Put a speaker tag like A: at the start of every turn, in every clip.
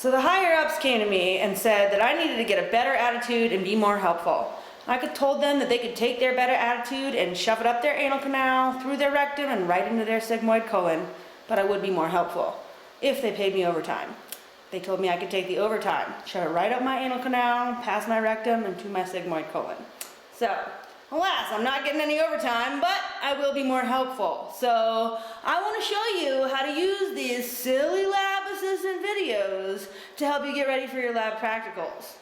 A: So the higher ups came to me and said that I needed to get a better attitude and be more helpful. I told them that they could take their better attitude and shove it up their anal canal, through their rectum, and right into their sigmoid colon, but I would be more helpful if they paid me overtime. They told me I could take the overtime, shove it right up my anal canal, past my rectum, and to my sigmoid colon. So, alas, I'm not getting any overtime, but I will be more helpful. So, I want to show you how to use these silly lab assistant videos to help you get ready for your lab practicals.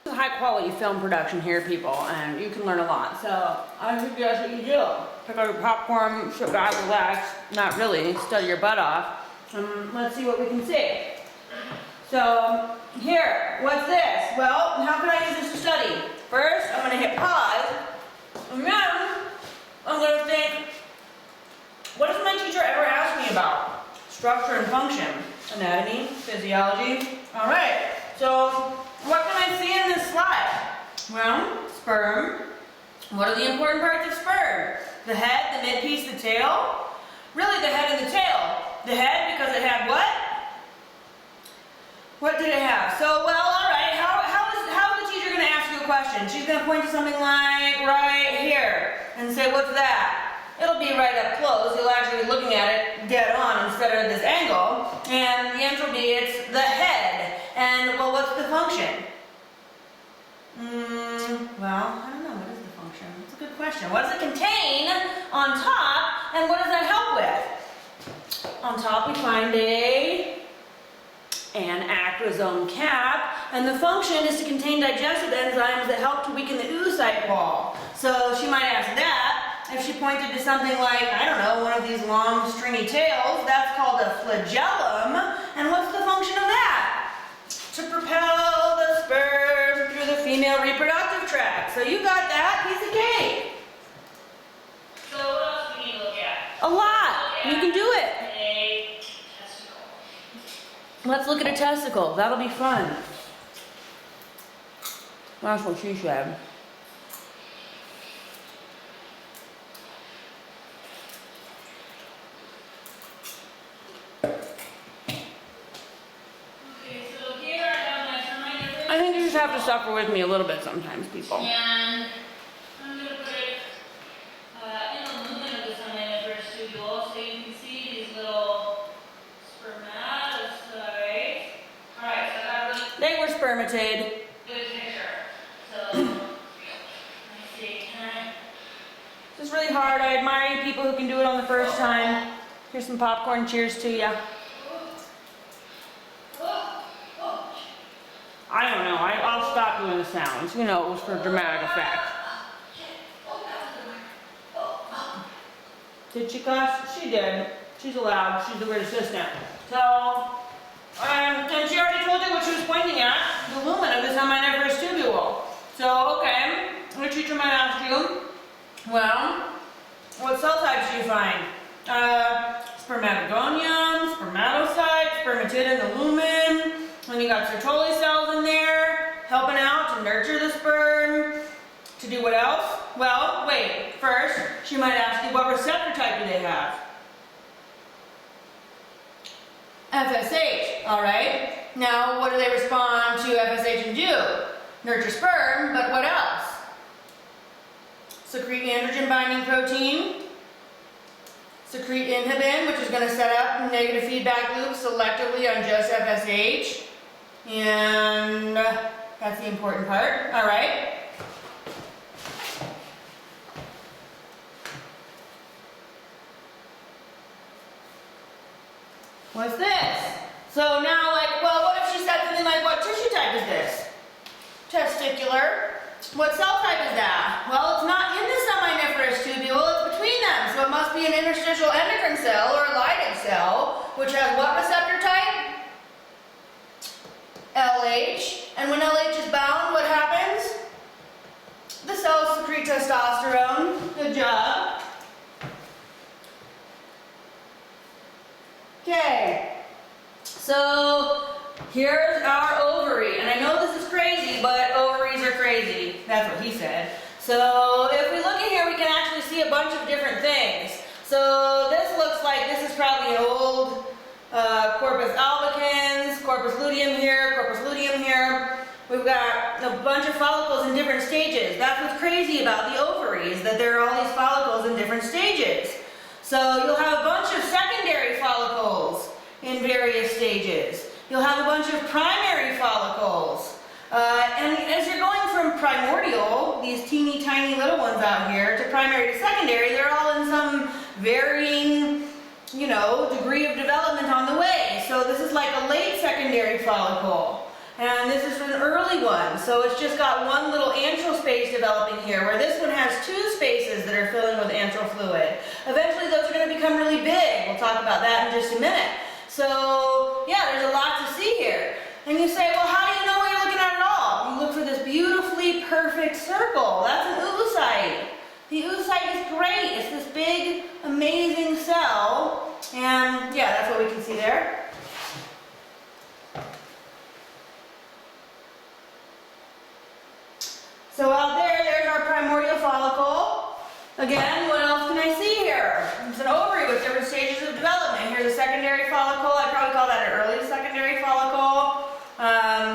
A: This is high quality film production here, people, and you can learn a lot. So, I suggest that you do. Pick up your popcorn, sit back, relax, not really, study your butt off, and let's see what we can see. So, here, what's this? Well, how can I use this to study? First, I'm going to hit pause, and then I'm going to think, what does my teacher ever ask me about? Structure and function, anatomy, physiology. All right, so what can I see in this slide? Well, sperm. What are the important parts of sperm? The head, the midpiece, the tail? Really, the head and the tail. The head because it had what? What did it have? So, well, all right, how is the teacher going to ask you a question? She's going to point to something like right here and say, what's that? It'll be right up close. You'll actually be looking at it dead on instead of this angle. And the answer will be, it's the head. And, well, what's the function? Well, I don't know. What is the function? That's a good question. What does it contain on top, and what does that help with? On top we find an acrosome cap, and the function is to contain digestive enzymes that help to weaken the oocyte wall. So she might ask that. If she pointed to something like, I don't know, one of these long stringy tails, that's called a flagellum. And what's the function of that? To propel the sperm through the female reproductive tract. So you got that piece of cake.
B: So what else do we need to look at?
A: A lot. You can do it.
B: A testicle.
A: Let's look at a testicle. That'll be fun. That's what she said.
B: Okay, so here I have my semi-different.
A: I think you just have to suffer with me a little bit sometimes, people.
B: And I'm going to put it in the lumen of the semi-different tubule so you can see these little spermatocytes. Alright, so I got a really
A: They were spermatid.
B: good picture. So, let me see.
A: This is really hard. I admire you people who can do it on the first time. Here's some popcorn. Cheers to ya. I don't know. I'll stop doing the sounds. You know, it was for dramatic effect. Did she cuss? She did. She's allowed. She's the weird assistant. So, and she already told you what she was pointing at. The lumen of the seminiferous tubule. So, okay. The teacher might ask you, well, what cell types do you find? Spermatogonium, spermatocyte, spermatid in the lumen. Then you got Sertoli cells in there, helping out to nurture the sperm. To do what else? Well, wait. First, she might ask you, what receptor type do they have? FSH, all right. Now, what do they respond to FSH and do? Nurture sperm, but what else? Secrete androgen-binding protein. Secrete inhibin, which is going to set up negative feedback loops selectively on just FSH. And that's the important part. All right. What's this? So now, like, well, what if she said something like, what tissue type is this? Testicular. What cell type is that? Well, it's not in the seminiferous tubule, it's between them. So it must be an interstitial endocrine cell or a Leydig cell, which has what receptor type? LH. And when LH is bound, what happens? The cells secrete testosterone. Good job. Okay. So here's our ovary. And I know this is crazy, but ovaries are crazy. That's what he said. So if we look in here, we can actually see a bunch of different things. So this looks like this is probably an old Corpus albicans, corpus luteum here, corpus luteum here. We've got a bunch of follicles in different stages. That's what's crazy about the ovary, is that there are all these follicles in different stages. So you'll have a bunch of secondary follicles in various stages. You'll have a bunch of primary follicles. And as you're going from primordial, these teeny tiny little ones out here, to primary to secondary, they're all in some varying, you know, degree of development on the way. So this is like a late secondary follicle. And this is an early one. So it's just got one little antral space developing here, where this one has two spaces that are filling with antral fluid. Eventually those are going to become really big. We'll talk about that in just a minute. So yeah, there's a lot to see here. And you say, well, how do you know what you're looking at all? You look for this beautifully perfect circle. That's an oocyte. The oocyte is great. It's this big, amazing cell. And yeah, that's what we can see there. So out there, there's our primordial follicle. Again, what else can I see here? It's an ovary with different stages of development. Here's a secondary follicle. I'd probably call that an early secondary follicle.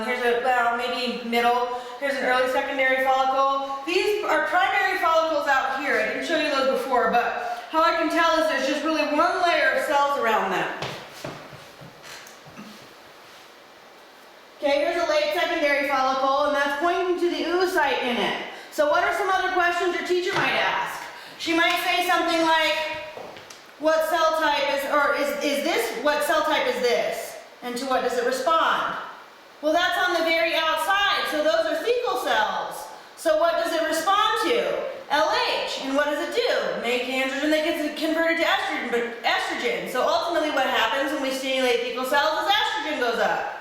A: Here's a, well, maybe middle. Here's an early secondary follicle. These are primary follicles out here. I didn't show you those before, but how I can tell is there's just really one layer of cells around them. Okay, here's a late secondary follicle, and that's pointing to the oocyte in it. So what are some other questions your teacher might ask? She might say something like, what cell type is, or is this, what cell type is this? And to what does it respond? Well, that's on the very outside, so those are thecal cells. So what does it respond to? LH, and what does it do? Make androgen that gets converted to estrogen. So ultimately what happens when we stimulate thecal cells is estrogen goes up.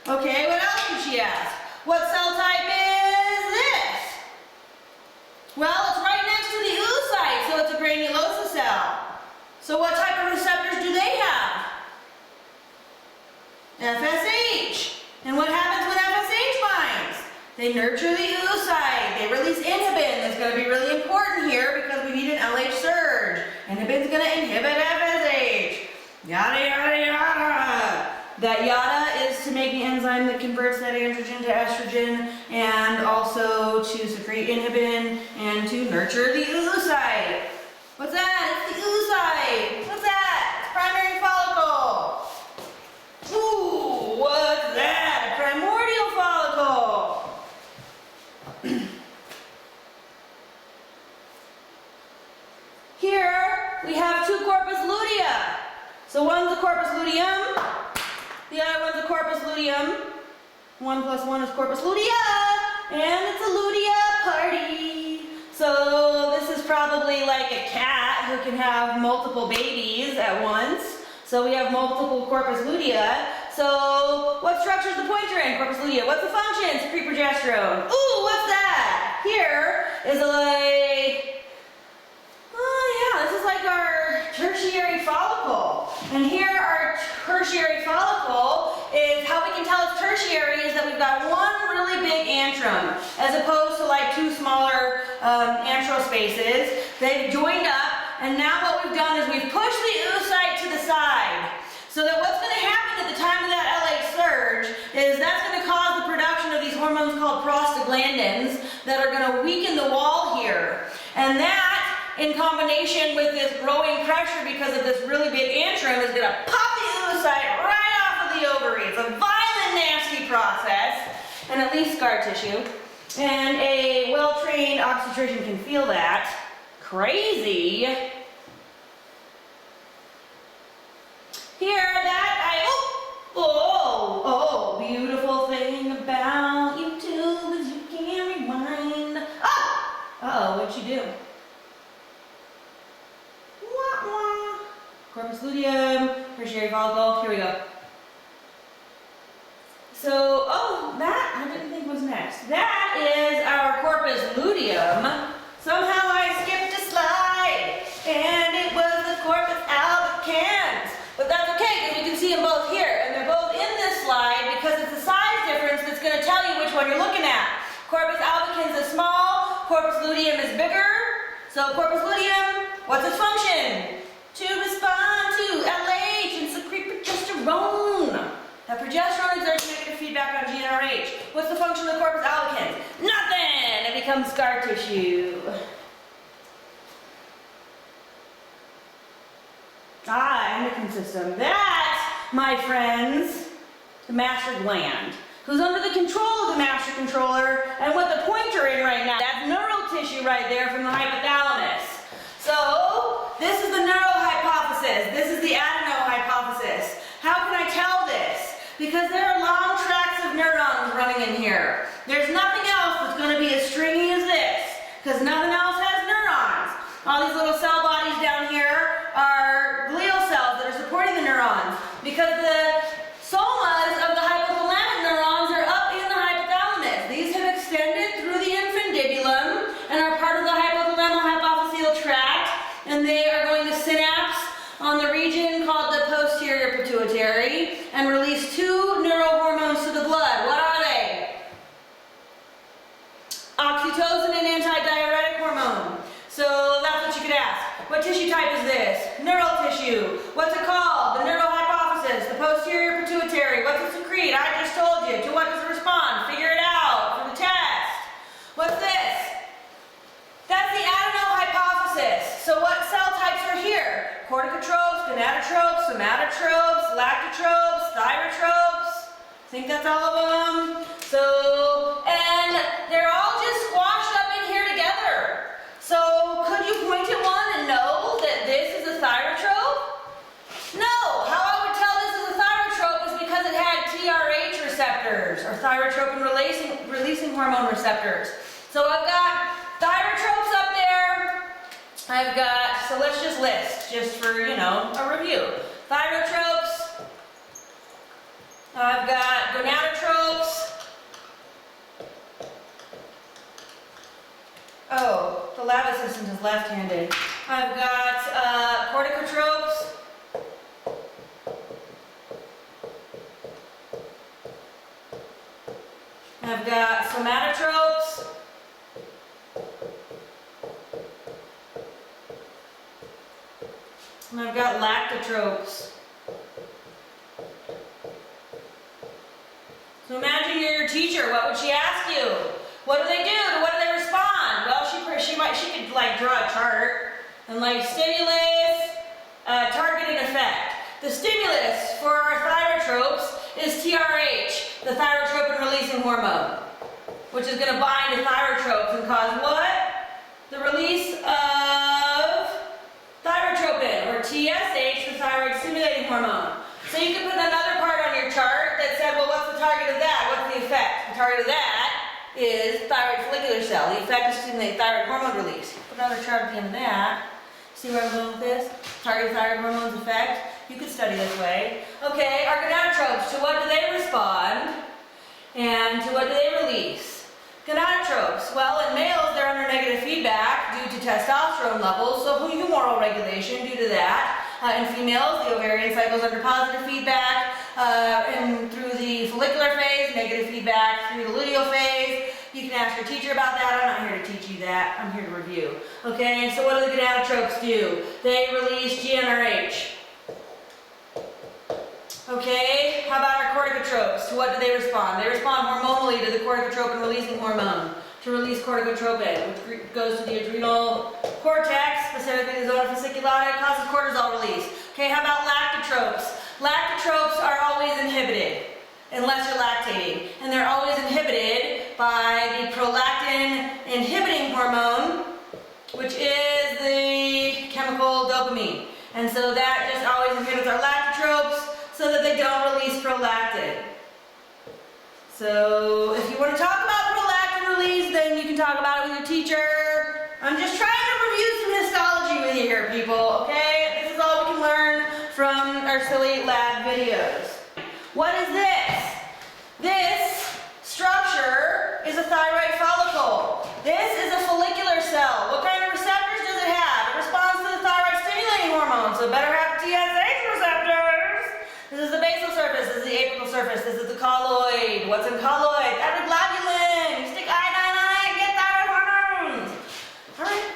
A: Okay, what else did she ask? What cell type is this? Well, it's right next to the oocyte, so it's a granulosa cell. So what type of receptors do they have? FSH. And what happens when FSH binds? They nurture the oocyte. They release inhibin. That's going to be really important here because we need an LH surge. Inhibin's going to inhibit FSH. Yada, yada, yada. That yada is to make the enzyme that converts that androgen to estrogen, and also to secrete inhibin and to nurture the oocyte. What's that? It's the oocyte. What's that? It's primary follicle. Ooh, what's that? Primordial follicle. Here we have two corpus lutea. So one's a corpus luteum, the other one's a corpus luteum. 1 plus 1 is corpus lutea, and it's a lutea party. So this is probably like a cat who can have multiple babies at once. So we have multiple corpus lutea. So what structure is the pointer in? Corpus lutea. What's the function? Secrete progesterone. Ooh, what's that? Here is this is like our tertiary follicle. And here our tertiary follicle is, how we can tell it's tertiary is that we've got one really big antrum as opposed to like two smaller antral spaces. They've joined up, and now what we've done is we've pushed the oocyte to the side. So that what's going to happen at the time of that LH surge is that's going to cause the production of these hormones called prostaglandins that are going to weaken the wall here. And that, in combination with this growing pressure because of this really big antrum, is going to pop the oocyte right off of the ovary. It's a violent, nasty process, and at least scar tissue. And a well-trained obstetrician can feel that. Crazy. Here, beautiful thing about you too is you can rewind. Uh-oh, what'd you do? Wah, wah. Corpus luteum, tertiary follicle, here we go. So, that I didn't think was next. That is our corpus luteum. Somehow I skipped a slide, and it was the corpus albicans. But that's okay, because we can see them both here, and they're both in this slide because it's the size difference that's going to tell you which one you're looking at. Corpus albicans is small, corpus luteum is bigger. So corpus luteum, what's its function? To respond to LH and secrete progesterone. That progesterone some scar tissue. Endocrine system. That, my friends, the master gland, who's under the control of the master controller, and with the pointer in right now. That's neural tissue right there from the hypothalamus. So, this is the neural hypothesis. This is the Adeno hypothesis. How can I tell this? Because there are long tracts of neurons running in here. There's nothing else that's going to be as stringy as this, because nothing else has neurons. All these little cell bodies down here are glial cells that are supporting the neurons, because the somas of the hypothalamic neurons are up in the hypothalamus. These have extended through the infundibulum and are part of the hypothalamal-hypophyseal tract, and they are going to synapse on the region called the posterior pituitary and release two neurohormones to the blood. What are they? Oxytocin and antidiuretic hormone. So that's what you could ask. What tissue type is this? Neural tissue. What's it called? The neural hypophysis, the posterior pituitary. What's it secrete? I just told you. To what does it respond? Figure it out for the test. What's this? That's the Adeno hypophysis. So what cell types are here? Corticotropes, gonadotropes, somatotropes, lactotropes, thyrotropes. I think that's all of them. So, and they're all just squashed up in here together. So, could you point at one and know that this is a thyrotrope? No. How I would tell this is a thyrotrope is because it had TRH receptors, or thyrotropin releasing hormone receptors. So I've got thyrotropes up there. I've got, so let's just list, just for, you know, a review. Thyrotropes. I've got gonadotropes. Oh, the lab assistant is left-handed. I've got corticotropes. I've got somatotropes. And I've got lactotropes. So imagine you're your teacher. What would she ask you? What do they do? To what do they respond? Well, she could like draw a chart and like stimulus, target and effect. The stimulus for our thyrotropes is TRH, the thyrotropin releasing hormone, which is going to bind to thyrotropes and cause what? The release of thyrotropin, or TSH, the thyroid stimulating hormone. So you could put another part on your chart that said, well, what's the target of that? What's the effect? The target of that is thyroid follicular cell. The effect is to stimulate thyroid hormone release. Put another chart at the end of that. See where I'm going with this? Target thyroid hormone's effect. You could study this way. Okay, our gonadotropes, to what do they respond? And to what do they release? Gonadotropes, well, in males, they're under negative feedback due to testosterone levels, so humoral regulation due to that. In females, the ovarian cycle is under positive feedback, and through the follicular phase, negative feedback through the luteal phase. You can ask your teacher about that. I'm not here to teach you that. I'm here to review. Okay, so what do the gonadotropes do? They release GnRH. Okay, how about our corticotropes? To what do they respond? They respond hormonally to the corticotropin releasing hormone to release corticotropin, which goes to the adrenal cortex, specifically the zona fasciculata, causes cortisol release. Okay, how about lactotropes? Lactotropes are always inhibited unless you're lactating, and they're always inhibited by the prolactin inhibiting hormone, which is the chemical dopamine. And so that just always inhibits our lactotropes so that they don't release prolactin. So if you want to talk about prolactin release, then you can talk about it with your teacher. I'm just trying to review some histology with you here, people, okay? This is all we can learn from our silly lab videos. What is this? This structure is a thyroid follicle. This is a follicular cell. What kind of receptors does it have? It responds to the thyroid stimulating hormone, so it better have TSH receptors. This is the basal surface, this is the apical surface, this is the colloid. What's in colloid? Thyroglobulin. You stick iodine on it and get thyroid hormones. All right.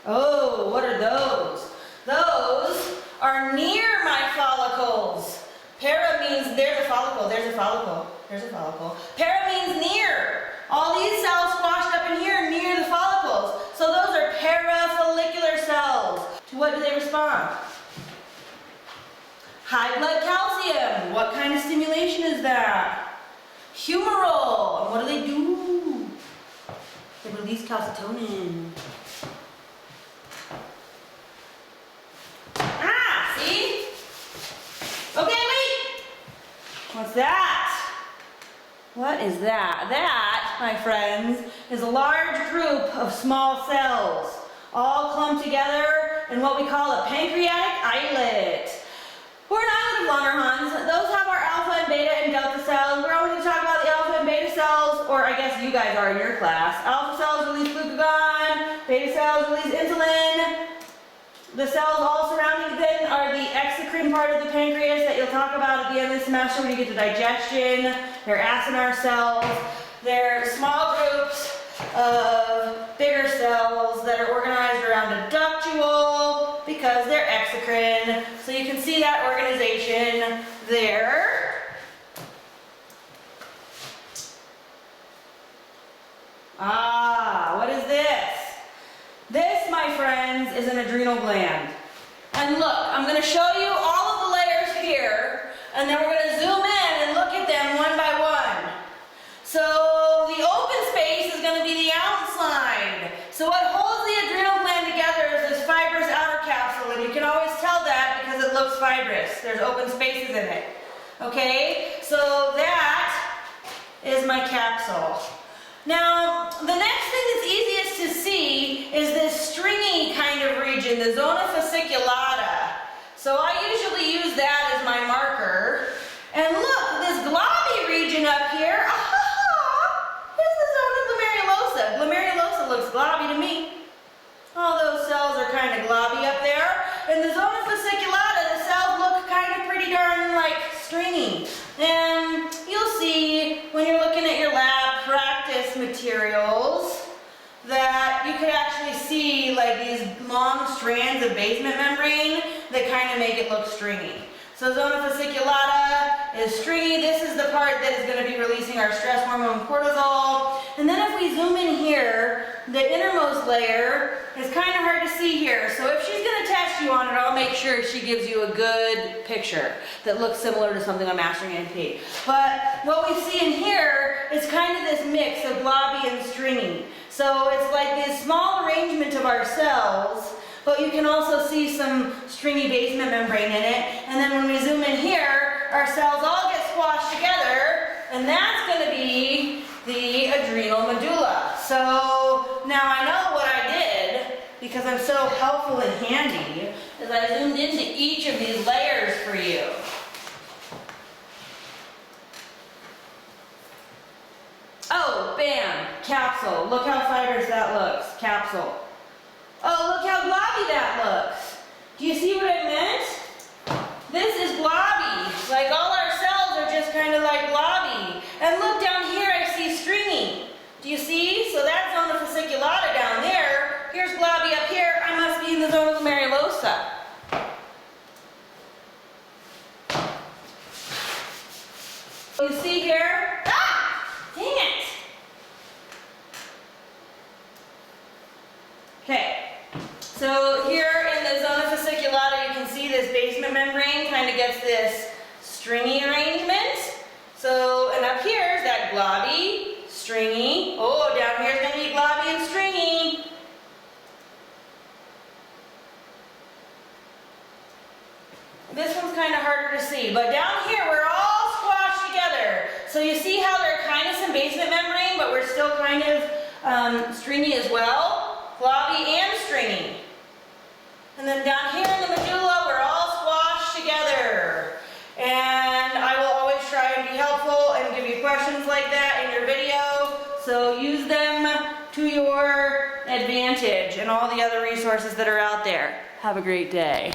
A: Oh, what are those? Those are near my follicles. Para means they're the follicle. There's a follicle. There's a follicle. Para means near. All these cells squashed up in here near the follicles. So those are parafollicular cells. To what do they respond? High blood calcium. What kind of stimulation is that? Humoral. And what do they do? They release calcitonin. Ah, see? Okay, wait. What's that? What is that? That, my friends, is a large group of small cells, all clumped together in what we call a pancreatic islet. We're an islet of Langerhans. Those have our alpha and beta and delta cells. We're only going to talk about the alpha and beta cells, or I guess you guys are in your class. Alpha cells release glucagon, beta cells release insulin. The cells all surrounding them are the exocrine part of the pancreas that you'll talk about at the end of the semester when you get to digestion. They're acinar cells. They're small groups of bigger cells that are organized around a ductule because they're exocrine. So you can see that organization there. Ah, what is this? This, my friends, is an adrenal gland. And look, I'm going to show you all of the layers here, and then we're going to zoom in and look at them one by one. So the open space is going to be the outside. So what holds the adrenal gland together is this fibrous outer capsule, and you can always tell that because it looks fibrous. There's open spaces in it. Okay, so that is my capsule. Now, the next thing that's easiest to see is this stringy kind of region, the zona fasciculata. So I usually use that as my marker. And look, this globby region up here, is the zona glomerulosa. Glomerulosa looks globby to me. All those cells are kind of globby up there. In the zona fasciculata, the cells look kind of pretty darn like stringy. And you'll see when you're looking at your lab practice materials that you could actually see like these long strands of basement membrane that kind of make it look stringy. So zona fasciculata is stringy. This is the part that is going to be releasing our stress hormone cortisol. And then if we zoom in here, the innermost layer is kind of hard to see here. So if she's going to test you on it, I'll make sure she gives you a good picture that looks similar to something on Mastering NP. But what we see in here is kind of this mix of globby and stringy. So it's like this small arrangement of our cells, but you can also see some stringy basement membrane in it. And then when we zoom in here, our cells all get squashed together, and that's going to be the adrenal medulla. So now I know what I did, because I'm so helpful and handy, is I zoomed into each of these layers for you. Oh, bam, capsule. Look how fibrous that looks, capsule. Oh, look how globby that looks. Do you see what I meant? This is globby. Like all our cells are just kind of like globby. And look down here, I see stringy. Do you see? So that's zona fasciculata down there. Here's globby up here. I must be in the zona glomerulosa. You see here? Ah! Dang it! Okay. So here in the zona fasciculata, you can see this basement membrane kind of gets this stringy arrangement. So, and up here is that globby, stringy. Oh, down here is going to be globby and stringy. This one's kind of harder to see, but down here we're all squashed together. So you see how there are kind of some basement membrane, but we're still kind of stringy as well. Globby and stringy. And then down here in the medulla, we're all squashed together. And I will always try and be helpful and give you questions like that in your video. So use them to your advantage and all the other resources that are out there. Have a great day.